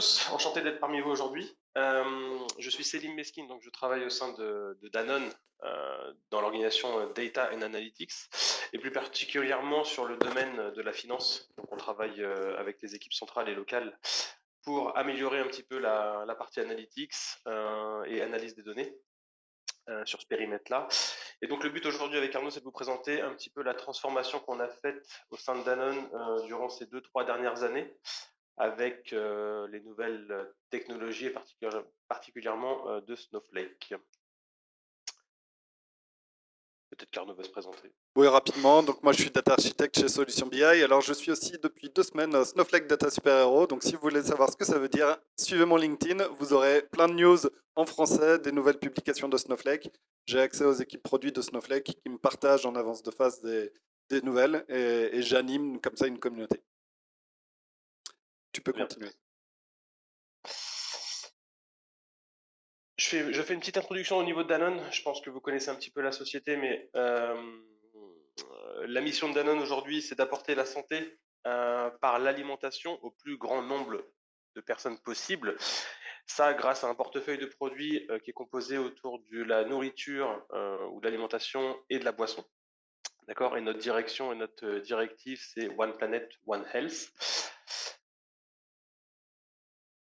tous, enchanté d'être parmi vous aujourd'hui. Je suis Selim Meskin, donc je travaille au sein de Danone dans l'organisation Data and Analytics et plus particulièrement sur le domaine de la finance. Donc on travaille avec les équipes centrales et locales pour améliorer un petit peu la partie analytics et analyse des données sur ce périmètre-là. Et donc le but aujourd'hui avec Arnaud, c'est de vous présenter un petit peu la transformation qu'on a faite au sein de Danone durant ces 2-3 dernières années avec les nouvelles technologies et particulièrement de Snowflake. Peut-être qu'Arnaud va se présenter. Oui, rapidement. Donc, moi, je suis data architecte chez Solution BI. Alors, je suis aussi depuis 2 semaines Snowflake Data Super Hero. Donc, si vous voulez savoir ce que ça veut dire, suivez mon LinkedIn. Vous aurez plein de news en français, des nouvelles publications de Snowflake. J'ai accès aux équipes produits de Snowflake qui me partagent en avance de phase des nouvelles et j'anime comme ça une communauté. Tu peux Bien. continuer. Je fais une petite introduction au niveau de Danone. Je pense que vous connaissez un petit peu la société, mais la mission de Danone aujourd'hui, c'est d'apporter la santé par l'alimentation au plus grand nombre de personnes possible. Ça, grâce à un portefeuille de produits qui est composé autour de la nourriture ou de l'alimentation et de la boisson. D'accord. Et notre direction et notre directive, c'est One Planet, One Health.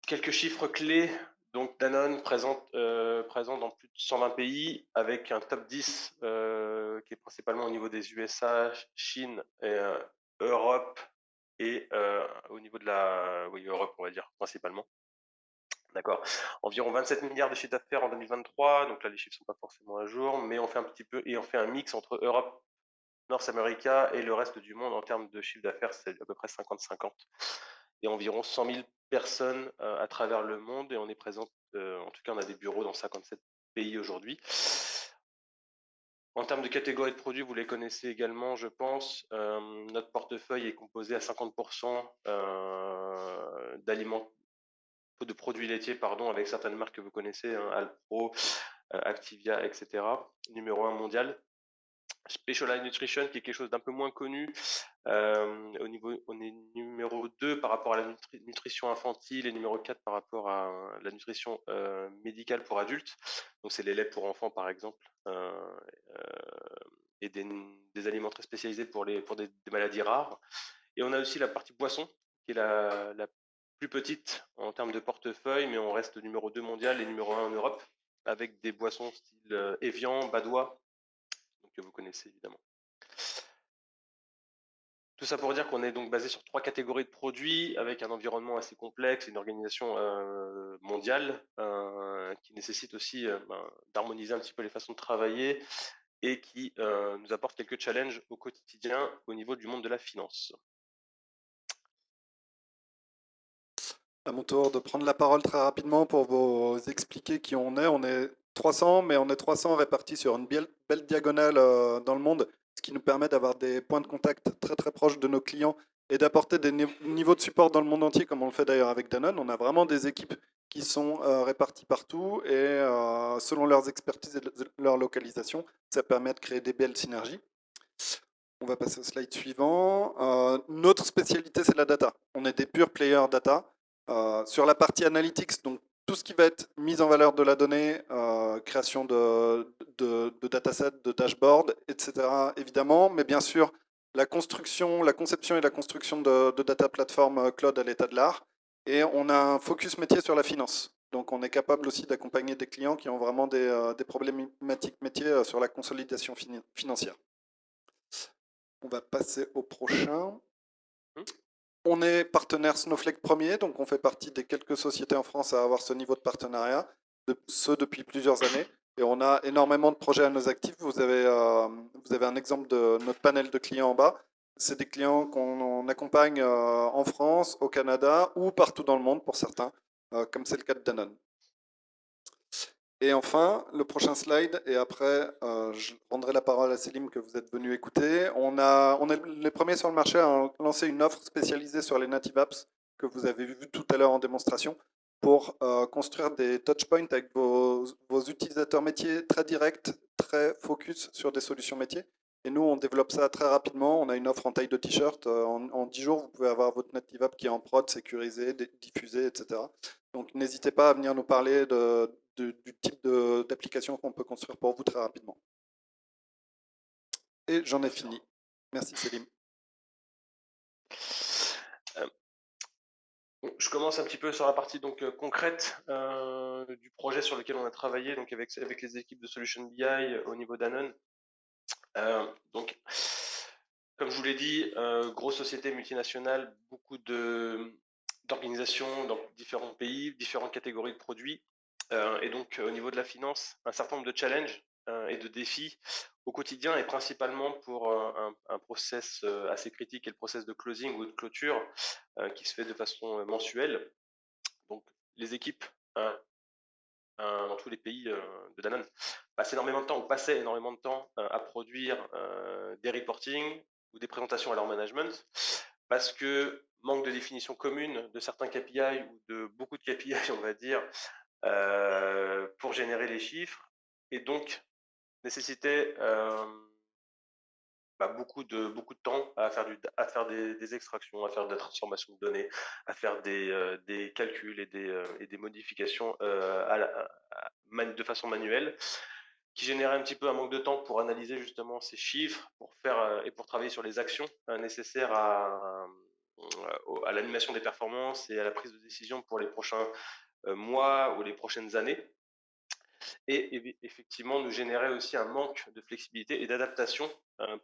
Quelques chiffres clés. Donc Danone présent dans plus de 120 pays avec un top 10 qui est principalement au niveau des USA, Chine, et, Europe et au niveau de Europe, on va dire principalement. D'accord. Environ 27 milliards de chiffre d'affaires en 2023. Donc là, les chiffres sont pas forcément à jour, mais on fait un petit peu et on fait un mix entre Europe, North America et le reste du monde en termes de chiffre d'affaires, c'est à peu près 50-50. Et environ 100 000 personnes à travers le monde et on est présent, en tout cas on a des bureaux dans 57 pays aujourd'hui. En termes de catégories de produits, vous les connaissez également, je pense. Notre portefeuille est composé à 50% d'aliments, de produits laitiers, pardon, avec certaines marques que vous connaissez, hein, Alpro, Activia, etc. Numéro 1 mondial. Specialized Nutrition, qui est quelque chose d'un peu moins connu. On est numéro 2 par rapport à la nutrition infantile et numéro 4 par rapport à la nutrition médicale pour adultes. Donc, c'est les laits pour enfants, par exemple, et des aliments très spécialisés pour des maladies rares. Et on a aussi la partie boisson, qui est la plus petite en termes de portefeuille, mais on reste numéro 2 mondial et numéro 1 en Europe, avec des boissons style Evian, Badois, donc que vous connaissez évidemment. Tout ça pour dire qu'on est donc basé sur 3 catégories de produits avec un environnement assez complexe, une organisation mondiale qui nécessite aussi d'harmoniser un petit peu les façons de travailler et qui nous apporte quelques challenges au quotidien au niveau du monde de la finance. À mon tour de prendre la parole très rapidement pour vous expliquer qui on est. On est 300, mais on est 300 répartis sur une belle diagonale dans le monde, ce qui nous permet d'avoir des points de contact très très proches de nos clients et d'apporter des niveaux de support dans le monde entier, comme on le fait d'ailleurs avec Danone. On a vraiment des équipes qui sont réparties partout et selon leurs expertises et leur localisation, ça permet de créer des belles synergies. On va passer au slide suivant. Notre spécialité, c'est la data. On est des purs players data. Sur la partie analytics, donc tout ce qui va être mise en valeur de la donnée, création de datasets, de dashboards, etc. évidemment, mais bien sûr la conception et la construction de data platform cloud à l'état de l'art. Et on a un focus métier sur la finance. Donc on est capable aussi d'accompagner des clients qui ont vraiment des problématiques métiers sur la consolidation financière. On va passer au prochain. On est partenaire Snowflake premier, donc on fait partie des quelques sociétés en France à avoir ce niveau de partenariat, ce depuis plusieurs années. Et on a énormément de projets à nos actifs. Vous avez un exemple de notre panel de clients en bas. C'est des clients qu'on accompagne en France, au Canada ou partout dans le monde pour certains, comme c'est le cas de Danone. Et enfin, le prochain slide, et après, je rendrai la parole à Selim que vous êtes venu écouter. On est les premiers sur le marché à lancer une offre spécialisée sur les native apps que vous avez vu tout à l'heure en démonstration pour construire des touchpoints avec vos utilisateurs métiers très directs, très focus sur des solutions métiers Et nous, on développe ça très rapidement. On a une offre en taille de t-shirt. En 10 jours, vous pouvez avoir votre Native App qui est en prod, sécurisé, diffusé, etc. Donc, n'hésitez pas à venir nous parler du type d'application qu'on peut construire pour vous très rapidement. Et j'en ai fini. Merci, Célim. Euh, bon, je commence un petit peu sur la partie donc concrète du projet sur lequel on a travaillé donc avec les équipes de Solution BI au niveau d'Anon. Donc, comme je vous l'ai dit, grosse société multinationale, beaucoup d'organisations dans différents pays, différentes catégories de produits. Et donc, au niveau de la finance, un certain nombre de challenges et de défis au quotidien, et principalement pour un process assez critique, et le process de closing ou de clôture qui se fait de façon mensuelle. Donc, les équipes dans tous les pays de Danone passent énormément de temps ou passaient énormément de temps à produire des reporting ou des présentations à leur management parce que manque de définition commune de certains KPI ou de beaucoup de KPI, on va dire, pour générer les chiffres et donc nécessitait beaucoup de temps à faire des extractions, à faire de la transformation de données, à faire des calculs et des modifications de façon manuelle, qui générait un petit peu un manque de temps pour analyser justement ces chiffres, pour faire et pour travailler sur les actions nécessaires à l'animation des performances et à la prise de décision pour les prochains mois ou les prochaines années. Et effectivement nous générait aussi un manque de flexibilité et d'adaptation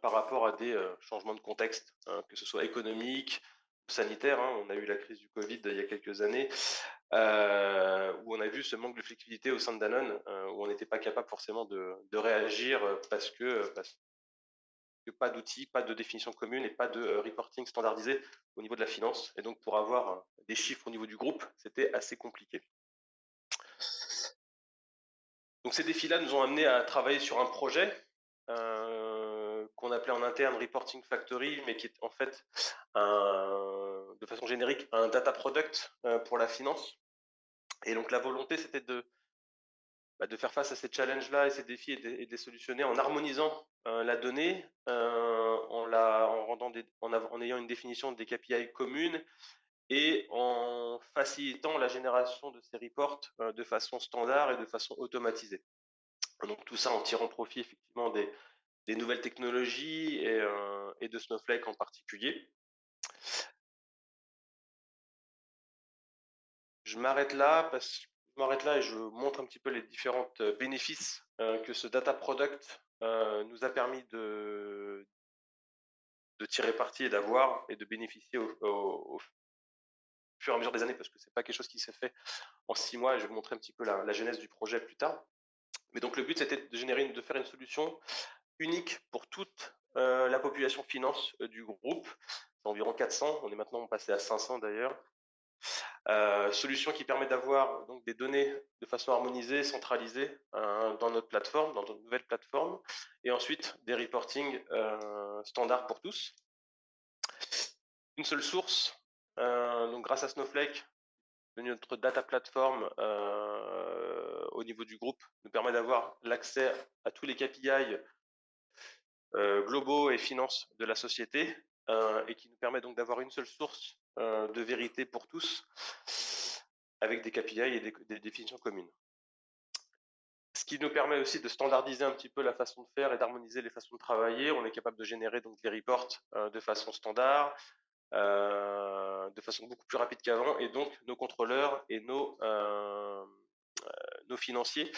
par rapport à des changements de contexte, que ce soit économique ou sanitaire. On a eu la crise du Covid il y a quelques années, où on a vu ce manque de flexibilité au sein de Danone, où on n'était pas capable forcément de réagir parce que pas d'outils, pas de définition commune et pas de reporting standardisé au niveau de la finance. Et donc pour avoir des chiffres au niveau du groupe, c'était assez compliqué. Donc ces défis-là nous ont amené à travailler sur un projet qu'on appelait en interne Reporting Factory, mais qui est en fait de façon générique un data product pour la finance. Et donc la volonté, c'était de faire face à ces challenges-là et ces défis et de les solutionner en harmonisant la donnée, en ayant une définition des KPI communes et en facilitant la génération de ces reports de façon standard et de façon automatisée. Donc tout ça en tirant profit effectivement des nouvelles technologies et de Snowflake en particulier. Je m'arrête là et je montre un petit peu les différents bénéfices que ce data product nous a permis de tirer parti et d'avoir et de bénéficier au fur et à mesure des années, parce que c'est pas quelque chose qui s'est fait en 6 mois, et je vais vous montrer un petit peu la genèse du projet plus tard. Mais donc le but, c'était de faire une solution unique pour toute la population finance du groupe. C'est environ 400, on est maintenant passé à 500 d'ailleurs. Solution qui permet d'avoir donc des données de façon harmonisée, centralisée dans notre plateforme, dans notre nouvelle plateforme, et ensuite des reporting standards pour tous. Une seule source, donc grâce à Snowflake, notre data platform au niveau du groupe nous permet d'avoir l'accès à tous les KPI globaux et finances de la société et qui nous permet donc d'avoir une seule source de vérité pour tous avec des KPI et des définitions communes. Ce qui nous permet aussi de standardiser un petit peu la façon de faire et d'harmoniser les façons de travailler. On est capable de générer donc des reports de façon standard, de façon beaucoup plus rapide qu'avant, et donc nos contrôleurs et nos financiers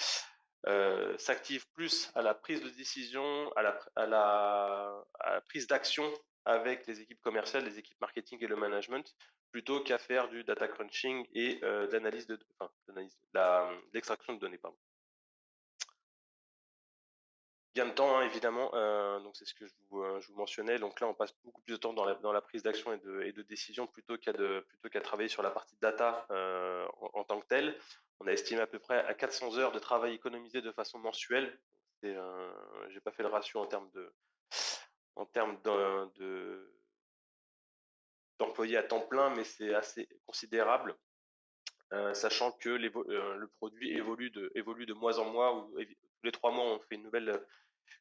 s'activent plus à la prise de décision, à la prise d'action avec les équipes commerciales, les équipes marketing et le management, plutôt qu'à faire du data crunching et d'extraction de données. Pardon. Gain de temps, évidemment, donc c'est ce que je vous mentionnais. Donc là, on passe beaucoup plus de temps dans la prise d'action et de décision plutôt qu'à travailler sur la partie data en tant que telle. On a estimé à peu près à 400 heures de travail économisé de façon mensuelle. J'ai pas fait le ratio en termes d'employés à temps plein, mais c'est assez considérable, sachant que le produit évolue de mois en mois, ou tous les 3 mois, on fait une nouvelle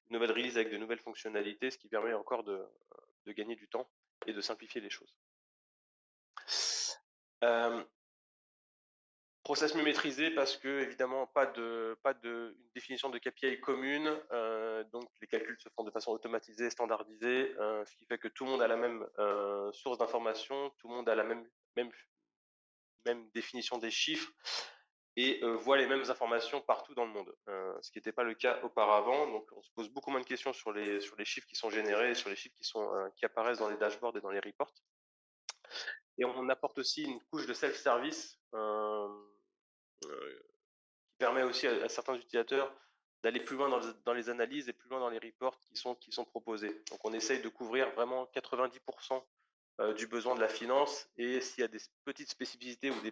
une nouvelle release avec de nouvelles fonctionnalités, ce qui permet encore de gagner du temps et de simplifier les choses. Process mieux maîtrisé parce que évidemment une définition de KPI commune, donc les calculs se font de façon automatisée, standardisée, ce qui fait que tout le monde a la même source d'information, tout le monde a la même définition des chiffres et voit les mêmes informations partout dans le monde, ce qui n'était pas le cas auparavant. Donc on se pose beaucoup moins de questions sur les chiffres qui sont générés, sur les chiffres qui apparaissent dans les dashboards et dans les reports. Et on apporte aussi une couche de self-service qui permet aussi à certains utilisateurs d'aller plus loin dans les analyses et plus loin dans les reports qui sont proposés. Donc on essaye de couvrir vraiment 90% du besoin de la finance, et s'il y a des petites spécificités ou des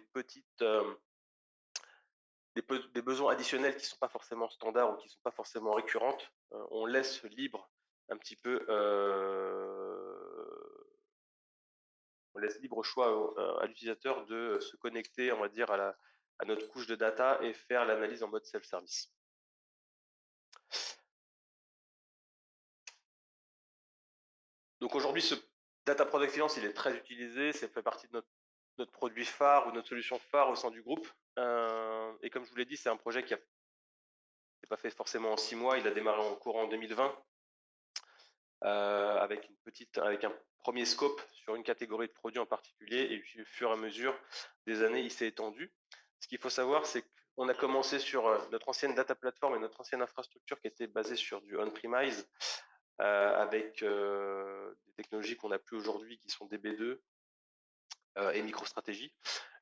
besoins additionnels qui ne sont pas forcément standards ou qui ne sont pas forcément récurrentes, on laisse libre un petit peu on laisse libre choix à l'utilisateur de se connecter, on va dire, à notre couche de data et faire l'analyse en mode self-service. Donc aujourd'hui, ce Data Product Finance, il est très utilisé, ça fait partie de notre produit phare ou notre solution phare au sein du groupe. Et comme je vous l'ai dit, c'est un projet qui n'est pas fait forcément en 6 mois, il a démarré en courant 2020 avec un premier scope sur une catégorie de produits en particulier, et puis au fur et à mesure des années, il s'est étendu. Ce qu'il faut savoir, c'est qu'on a commencé sur notre ancienne data platform et notre ancienne infrastructure qui était basée sur du on-premise, avec des technologies qu'on n'a plus aujourd'hui qui sont DB2 et MicroStrategy.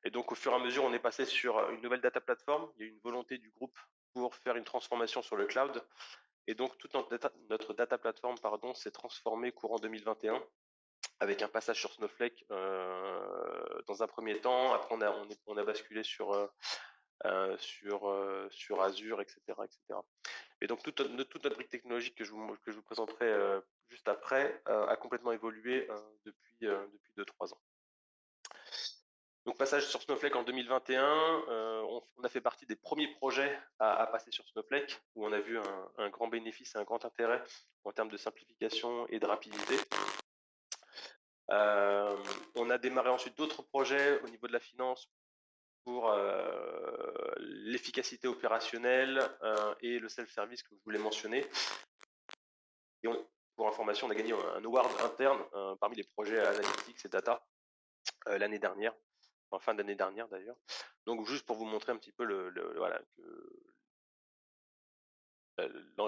Et donc au fur et à mesure, on est passé sur une nouvelle data platform. Il y a eu une volonté du groupe pour faire une transformation sur le cloud. Et donc toute notre data platform s'est transformée courant 2021 avec un passage sur Snowflake dans un premier temps. Après, on a basculé sur Azure, etc., etc. Et donc toute notre brique technologique que je vous présenterai juste après a complètement évolué depuis 2-3 ans. Donc passage sur Snowflake en 2021, on a fait partie des premiers projets à passer sur Snowflake, où on a vu un grand bénéfice et un grand intérêt en termes de simplification et de rapidité. On a démarré ensuite d'autres projets au niveau de la finance pour l'efficacité opérationnelle et le self-service que je voulais mentionner. Et pour information, on a gagné un award interne parmi les projets analytics et data l'année dernière, en fin d'année dernière d'ailleurs. Donc juste pour vous montrer un petit peu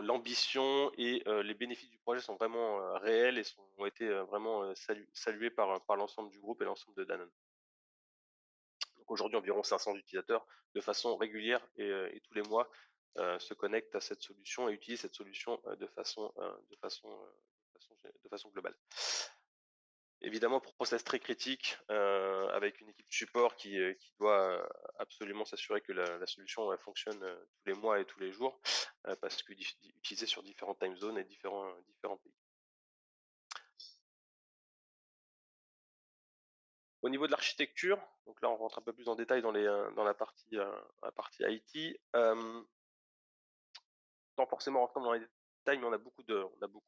l'ambition et les bénéfices du projet sont vraiment réels et ont été vraiment salués par l'ensemble du groupe et l'ensemble de Danone. Donc aujourd'hui, environ 500 utilisateurs de façon régulière et tous les mois se connectent à cette solution et utilisent cette solution de façon globale. Évidemment, process très critique, avec une équipe de support qui doit absolument s'assurer que la solution fonctionne tous les mois et tous les jours, parce que utilisée sur différentes time zones et différents pays. Au niveau de l'architecture, donc là on rentre un peu plus en détail dans la partie IT, sans forcément rentrer dans les détails, mais on a beaucoup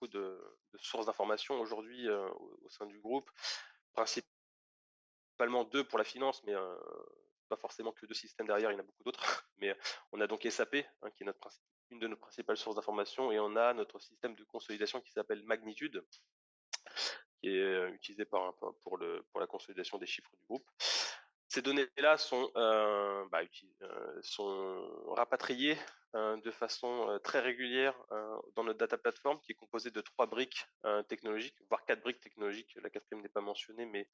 de sources d'informations aujourd'hui au sein du groupe, principalement 2 pour la finance, mais pas forcément que 2 systèmes derrière, il y en a beaucoup d'autres. Mais on a donc SAP, qui est une de nos principales sources d'informations, et on a notre système de consolidation qui s'appelle Magnitude, qui est utilisé pour la consolidation des chiffres du groupe. Ces données-là sont rapatriées de façon très régulière dans notre data platform, qui est composée de 3 briques technologiques, voire 4 briques technologiques. La 4e n'est pas mentionnée, mais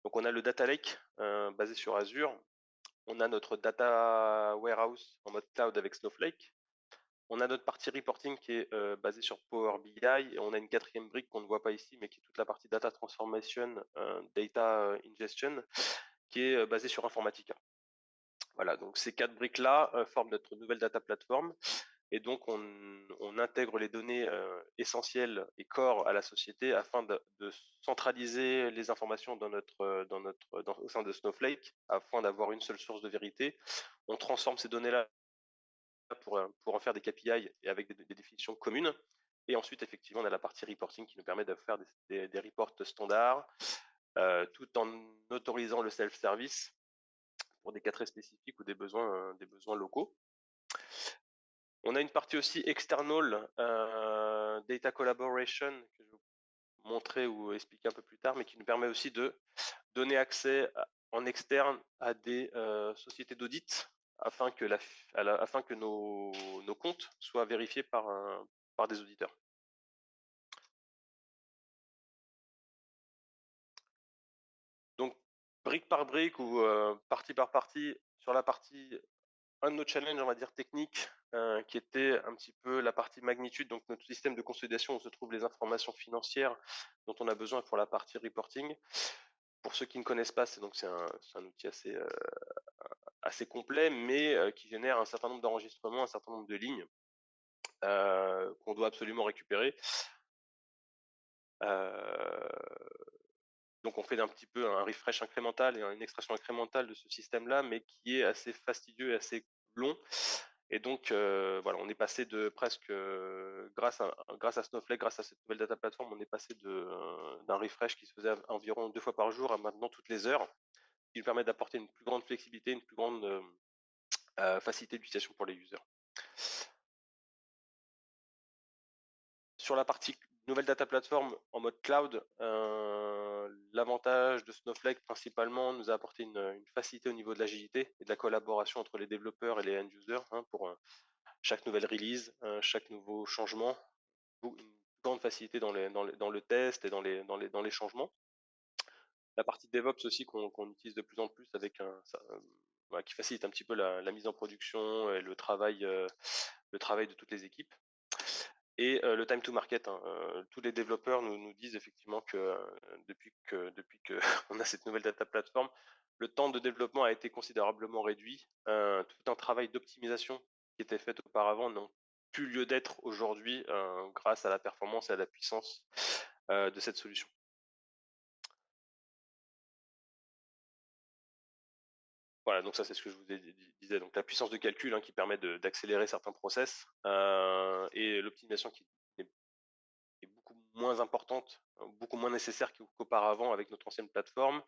donc on a le data lake basé sur Azure. On a notre data warehouse en mode cloud avec Snowflake. On a notre partie reporting qui est basée sur Power BI, et on a une 4e brique qu'on ne voit pas ici, mais qui est toute la partie data transformation, data ingestion, qui est basée sur Informatica. Voilà, donc ces 4 briques-là forment notre nouvelle data platform, et donc on intègre les données essentielles et core à la société afin de centraliser les informations au sein de Snowflake, afin d'avoir une seule source de vérité. On transforme ces données-là pour en faire des KPI et avec des définitions communes. Et ensuite, effectivement, on a la partie reporting qui nous permet de faire des reports standards, tout en autorisant le self-service pour des cas très spécifiques ou des besoins locaux. On a une partie aussi external, data collaboration, que je vais vous montrer ou expliquer un peu plus tard, mais qui nous permet aussi de donner accès en externe à des sociétés d'audit afin que, afin que nos comptes soient vérifiés par des auditeurs. Donc, brique par brique ou partie par partie, sur la partie, un de nos challenges, on va dire techniques, qui était un petit peu la partie magnitude, donc notre système de consolidation où se trouvent les informations financières dont on a besoin pour la partie reporting. Pour ceux qui ne connaissent pas, c'est un outil assez complet, mais qui génère un certain nombre d'enregistrements, un certain nombre de lignes qu'on doit absolument récupérer. Donc on fait un petit peu un refresh incrémental et une extraction incrémentale de ce système-là, mais qui est assez fastidieux et assez long. Et donc voilà, on est passé de presque, grâce à Snowflake, grâce à cette nouvelle data platform, on est passé d'un refresh qui se faisait environ 2 fois par jour à maintenant toutes les heures, ce qui nous permet d'apporter une plus grande flexibilité, une plus grande facilité d'utilisation pour les users. Sur la partie nouvelle data platform en mode cloud, l'avantage de Snowflake principalement nous a apporté une facilité au niveau de l'agilité et de la collaboration entre les développeurs et les end users, pour chaque nouvelle release, chaque nouveau changement, une grande facilité dans le test et dans les changements. La partie DevOps aussi qu'on utilise de plus en plus avec voilà, qui facilite un petit peu la mise en production et le travail de toutes les équipes. Et le time to market, tous les développeurs nous disent effectivement que depuis que on a cette nouvelle data platform, le temps de développement a été considérablement réduit. Tout un travail d'optimisation qui était fait auparavant n'a plus lieu d'être aujourd'hui grâce à la performance et à la puissance de cette solution. Voilà, donc ça c'est ce que je vous disais, donc la puissance de calcul qui permet d'accélérer certains process et l'optimisation qui est beaucoup moins importante, beaucoup moins nécessaire qu'auparavant avec notre ancienne plateforme,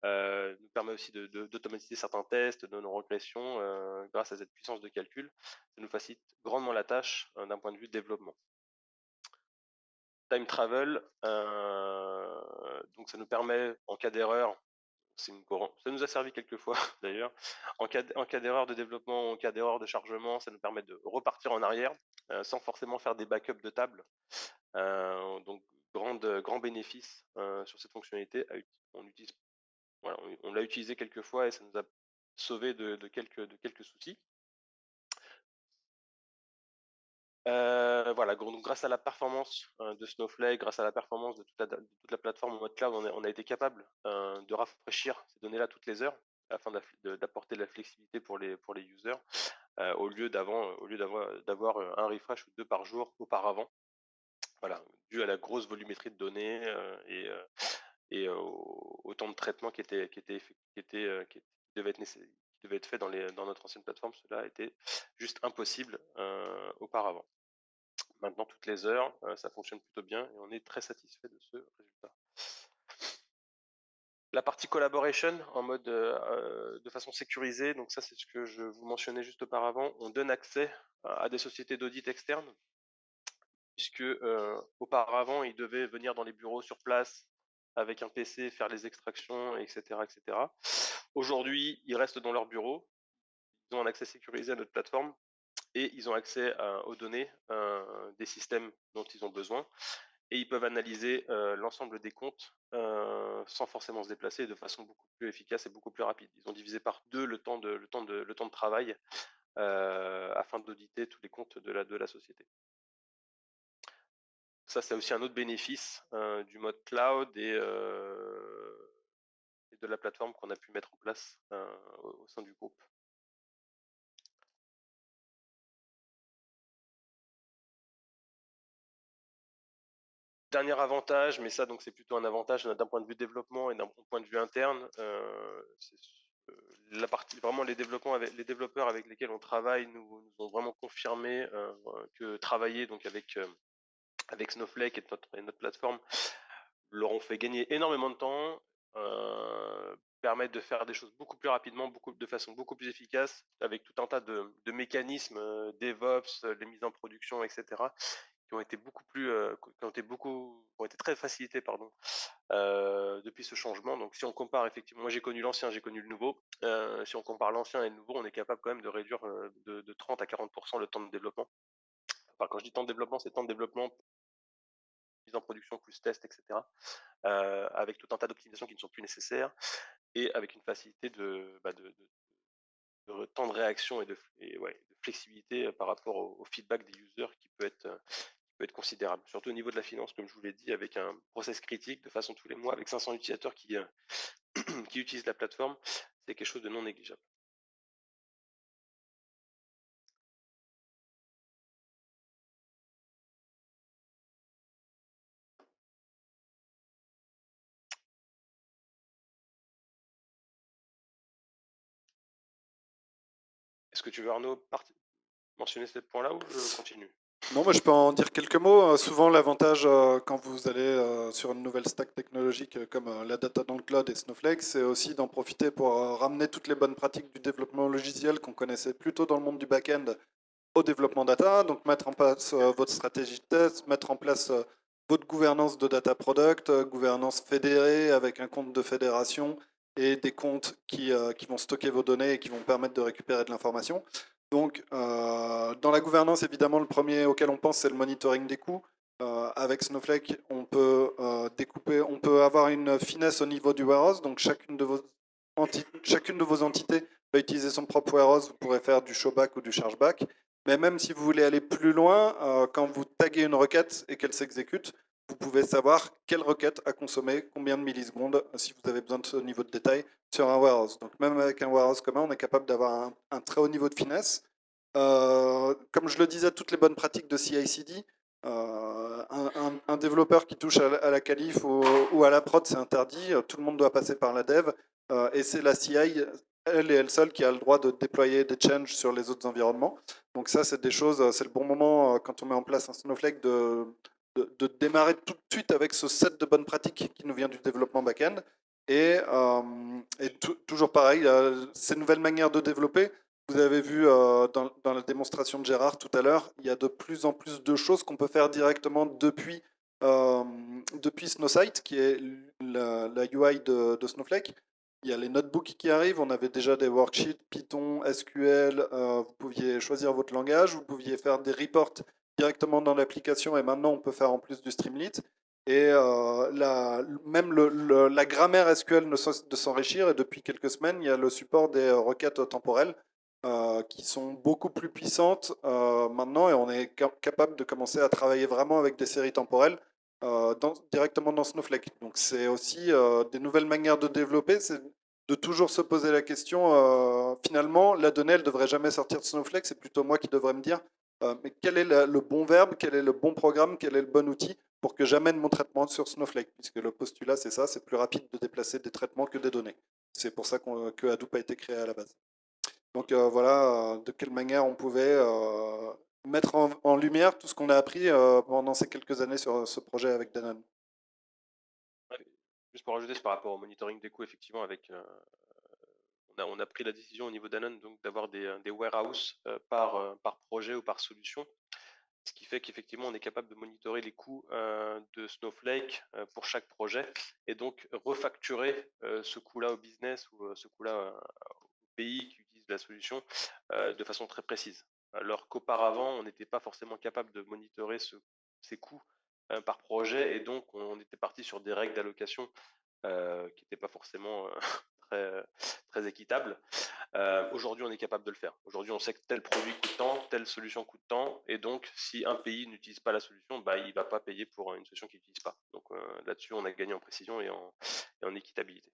nous permet aussi d'automatiser certains tests de nos régressions grâce à cette puissance de calcul. Ça nous facilite grandement la tâche d'un point de vue de développement. Time travel, donc ça nous permet en cas d'erreur, ça nous a servi quelques fois d'ailleurs, en cas d'erreur de développement, en cas d'erreur de chargement, ça nous permet de repartir en arrière sans forcément faire des backups de table. Donc grand bénéfice sur cette fonctionnalité. Voilà, on l'a utilisé quelques fois et ça nous a sauvé de quelques soucis. Voilà, donc grâce à la performance de Snowflake, grâce à la performance de toute la plateforme en mode cloud, on a été capable de rafraîchir ces données-là toutes les heures afin d'apporter de la flexibilité pour les users au lieu d'avoir un refresh ou deux par jour auparavant. Voilà, dû à la grosse volumétrie de données et au temps de traitement qui devait être fait dans notre ancienne plateforme. Cela a été juste impossible auparavant. Maintenant, toutes les heures, ça fonctionne plutôt bien et on est très satisfait de ce résultat. La partie collaboration en mode de façon sécurisée, donc ça c'est ce que je vous mentionnais juste auparavant, on donne accès à des sociétés d'audit externes, puisque auparavant ils devaient venir dans les bureaux sur place avec un PC, faire les extractions, etc. etc. Aujourd'hui, ils restent dans leur bureau, ils ont un accès sécurisé à notre plateforme et ils ont accès aux données des systèmes dont ils ont besoin et ils peuvent analyser l'ensemble des comptes sans forcément se déplacer et de façon beaucoup plus efficace et beaucoup plus rapide. Ils ont divisé par 2 le temps de travail afin d'auditer tous les comptes de la société. Ça, c'est aussi un autre bénéfice du mode cloud et de la plateforme qu'on a pu mettre en place au sein du groupe. Dernier avantage, mais ça donc c'est plutôt un avantage d'un point de vue développement et d'un point de vue interne, c'est la partie vraiment les développeurs avec lesquels on travaille nous ont vraiment confirmé que travailler donc avec avec Snowflake et notre plateforme, leur ont fait gagner énormément de temps, permettent de faire des choses beaucoup plus rapidement, de façon beaucoup plus efficace, avec tout un tas de mécanismes DevOps, les mises en production, etc., qui ont été qui ont été très facilités, pardon, depuis ce changement. Donc, si on compare effectivement, moi j'ai connu l'ancien, j'ai connu le nouveau. Si on compare l'ancien et le nouveau, on est capable quand même de réduire de 30 à 40% le temps de développement. Enfin, quand je dis temps de développement, c'est temps de développement, mise en production plus test, etc. Avec tout un tas d'optimisations qui ne sont plus nécessaires et avec une facilité de temps de réaction ouais, de flexibilité par rapport au feedback des users qui peut être considérable. Surtout au niveau de la finance, comme je vous l'ai dit, avec un process critique de façon tous les mois, avec 500 utilisateurs qui utilisent la plateforme, c'est quelque chose de non négligeable. Est-ce que tu veux, Arnaud, mentionner ce point-là ou je continue? Non, moi je peux en dire quelques mots. Souvent, l'avantage quand vous allez sur une nouvelle stack technologique comme la data dans le cloud et Snowflake, c'est aussi d'en profiter pour ramener toutes les bonnes pratiques du développement logiciel qu'on connaissait plutôt dans le monde du back-end au développement data. Donc, mettre en place votre stratégie de test, mettre en place votre gouvernance de data product, gouvernance fédérée avec un compte de fédération et des comptes qui vont stocker vos données et qui vont permettre de récupérer de l'information. Donc, dans la gouvernance, évidemment, le premier auquel on pense, c'est le monitoring des coûts. Avec Snowflake, on peut découper, on peut avoir une finesse au niveau du warehouse. Donc, chacune de vos entités va utiliser son propre warehouse. Vous pourrez faire du showback ou du chargeback. Mais même si vous voulez aller plus loin, quand vous taguez une requête et qu'elle s'exécute, vous pouvez savoir quelle requête a consommé combien de millisecondes, si vous avez besoin de ce niveau de détail, sur un warehouse. Donc même avec un warehouse commun, on est capable d'avoir un très haut niveau de finesse. Comme je le disais, toutes les bonnes pratiques de CI/CD, un développeur qui touche à la qualif ou à la prod, c'est interdit. Tout le monde doit passer par la dev. Et c'est la CI, elle et elle seule, qui a le droit de déployer des changes sur les autres environnements. Donc ça, c'est des choses, c'est le bon moment quand on met en place un Snowflake de démarrer tout de suite avec ce set de bonnes pratiques qui nous vient du développement back-end. Et toujours pareil, ces nouvelles manières de développer, vous avez vu dans la démonstration de Gérard tout à l'heure, il y a de plus en plus de choses qu'on peut faire directement depuis Snowsight, qui est la UI de Snowflake. Il y a les notebooks qui arrivent, on avait déjà des worksheets, Python, SQL, vous pouviez choisir votre langage, vous pouviez faire des reports directement dans l'application et maintenant on peut faire en plus du Streamlit. Et même la grammaire SQL ne cesse de s'enrichir et depuis quelques semaines, il y a le support des requêtes temporelles qui sont beaucoup plus puissantes maintenant et on est capable de commencer à travailler vraiment avec des séries temporelles directement dans Snowflake. Donc c'est aussi des nouvelles manières de développer, c'est de toujours se poser la question, finalement, la donnée, elle ne devrait jamais sortir de Snowflake, c'est plutôt moi qui devrais me dire, mais quel est le bon verbe, quel est le bon programme, quel est le bon outil pour que j'amène mon traitement sur Snowflake, puisque le postulat, c'est ça, c'est plus rapide de déplacer des traitements que des données. C'est pour ça que Hadoop a été créé à la base. Donc voilà de quelle manière on pouvait mettre en lumière tout ce qu'on a appris pendant ces quelques années sur ce projet avec Danone. Ouais, juste pour rajouter par rapport au monitoring des coûts, effectivement, on a pris la décision au niveau d'Anon donc d'avoir des warehouses par projet ou par solution. Ce qui fait qu'effectivement, on est capable de monitorer les coûts de Snowflake pour chaque projet et donc refacturer ce coût-là au business ou ce coût-là au pays qui utilise la solution de façon très précise. Alors qu'auparavant, on n'était pas forcément capable de monitorer ces coûts par projet et donc on était parti sur des règles d'allocation qui n'étaient pas forcément très, très équitables. Aujourd'hui, on est capable de le faire. Aujourd'hui, on sait que tel produit coûte tant, telle solution coûte tant, et donc si un pays n'utilise pas la solution, bah, il ne va pas payer pour une solution qu'il n'utilise pas. Donc là-dessus, on a gagné en précision et en équitabilité.